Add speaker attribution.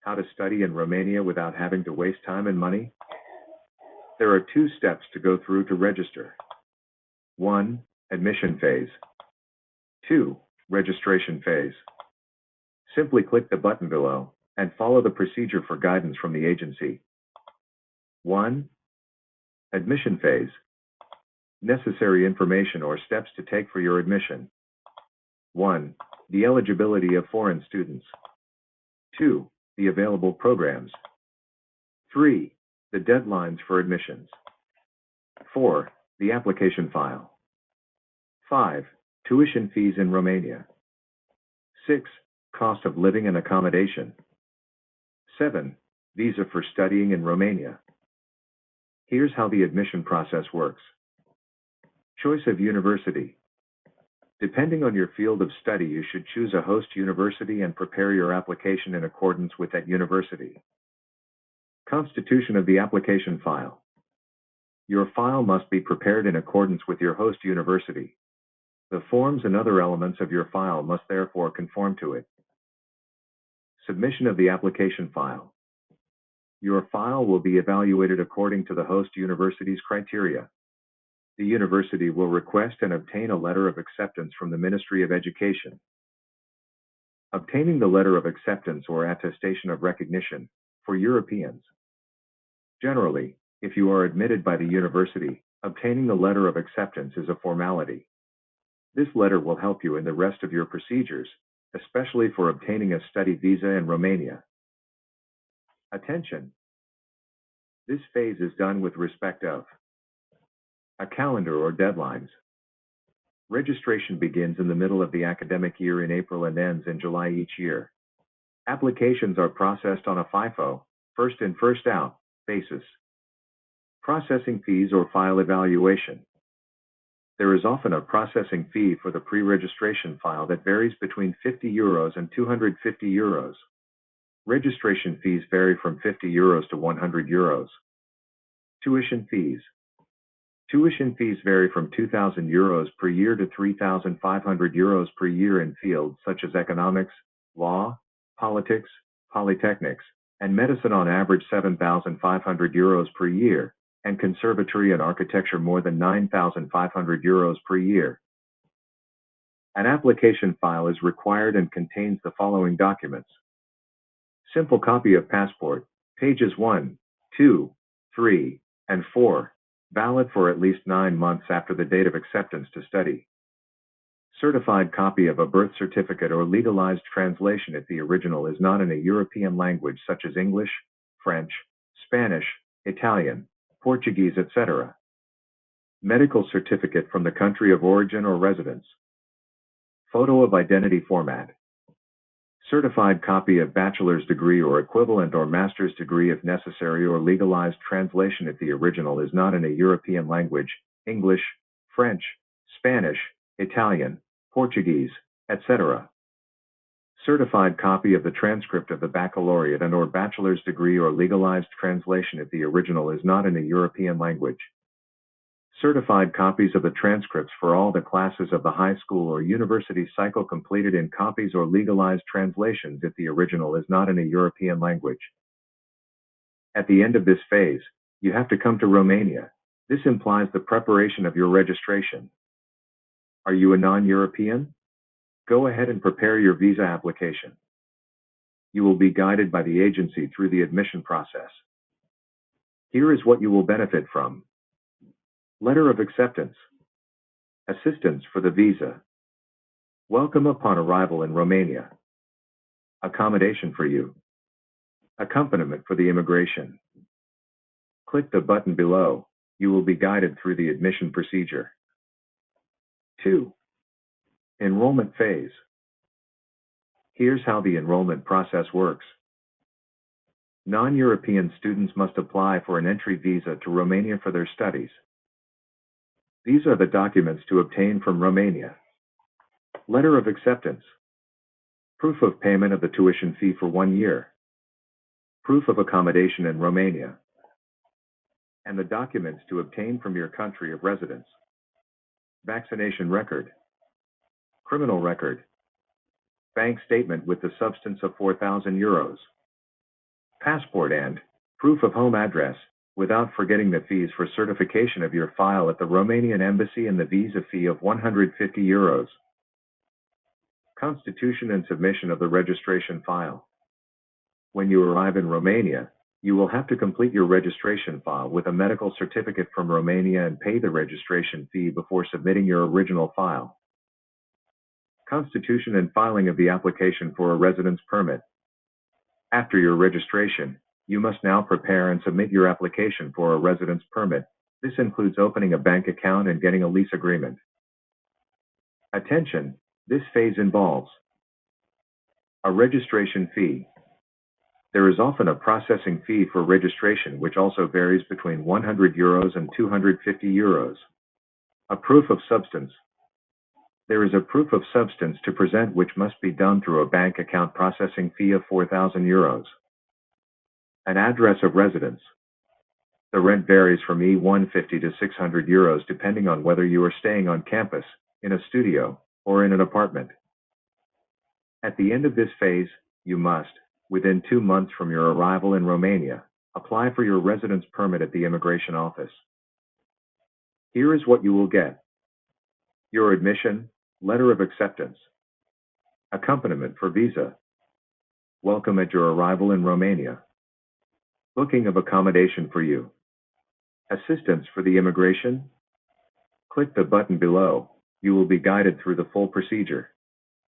Speaker 1: How to study in Romania without having to waste time and money? There are 2 steps to go through to register. 1. Admission phase. 2. Registration phase. Simply click the button below and follow the procedure for guidance from the agency. 1. Admission phase. Necessary information or steps to take for your admission. 1. The eligibility of foreign students. 2. The available programs. 3. The deadlines for admissions. 4. The application file. 5. Tuition fees in Romania. 6. Cost of living and accommodation. 7. Visa for studying in Romania. Here's how the admission process works. Choice of university. Depending on your field of study, you should choose a host university and prepare your application in accordance with that university. Constitution of the application file. Your file must be prepared in accordance with your host university. The forms and other elements of your file must therefore conform to it. Submission of the application file. Your file will be evaluated according to the host university's criteria. The university will request and obtain a letter of acceptance from the Ministry of Education. Obtaining the letter of acceptance or attestation of recognition for Europeans. Generally, if you are admitted by the university, obtaining the letter of acceptance is a formality. This letter will help you in the rest of your procedures, especially for obtaining a study visa in Romania. Attention! This phase is done with respect of a calendar or deadlines. Registration begins in the middle of the academic year in April and ends in July each year. Applications are processed on a FIFO, first in first out, basis. Processing fees or file evaluation. There is often a processing fee for the pre-registration file that varies between €50 and €250. Registration fees vary from €50 to €100. Tuition fees. Tuition fees vary from €2,000 per year to €3,500 per year in fields such as economics, law, politics, polytechnics, and medicine, on average €7,500 per year, and conservatory and architecture more than €9,500 per year. An application file is required and contains the following documents. Simple copy of passport, pages 1, 2, 3, and 4, valid for at least 9 months after the date of acceptance to study. Certified copy of a birth certificate or legalized translation if the original is not in a European language such as English, French, Spanish, Italian, Portuguese, etc. Medical certificate from the country of origin or residence. Photo of identity format. Certified copy of bachelor's degree or equivalent or master's degree if necessary, or legalized translation if the original is not in a European language, English, French, Spanish, Italian, Portuguese, etc. Certified copy of the transcript of the baccalaureate and or bachelor's degree or legalized translation if the original is not in a European language. Certified copies of the transcripts for all the classes of the high school or university cycle completed in copies or legalized translations if the original is not in a European language. At the end of this phase, you have to come to Romania. This implies the preparation of your registration. Are you a non-European? Go ahead and prepare your visa application. You will be guided by the agency through the admission process. Here is what you will benefit from. Letter of acceptance. Assistance for the visa. Welcome upon arrival in Romania. Accommodation for you. Accompaniment for the immigration. Click the button below. You will be guided through the admission procedure. 2. Enrollment phase. Here's how the enrollment process works. Non-European students must apply for an entry visa to Romania for their studies. These are the documents to obtain from Romania. Letter of acceptance. Proof of payment of the tuition fee for 1 year. Proof of accommodation in Romania. And the documents to obtain from your country of residence. Vaccination record. Criminal record. Bank statement with the substance of €4,000. passport and proof of home address, without forgetting the fees for certification of your file at the Romanian Embassy and the visa fee of €150. Constitution and submission of the registration file. When you arrive in Romania, you will have to complete your registration file with a medical certificate from Romania and pay the registration fee before submitting your original file. Constitution and filing of the application for a residence permit. After your registration, you must now prepare and submit your application for a residence permit. This includes opening a bank account and getting a lease agreement. Attention! This phase involves a registration fee. There is often a processing fee for registration which also varies between €100 and €250. A proof of substance. There is a proof of substance to present which must be done through a bank account processing fee of €4,000. An address of residence. The rent varies from €150 to €600 depending on whether you are staying on campus, in a studio, or in an apartment. At the end of this phase, you must, within 2 months from your arrival in Romania, apply for your residence permit at the immigration office. Here is what you will get: your admission, letter of acceptance, accompaniment for visa, welcome at your arrival in Romania, booking of accommodation for you, assistance for the immigration. Click the button below. You will be guided through the full procedure.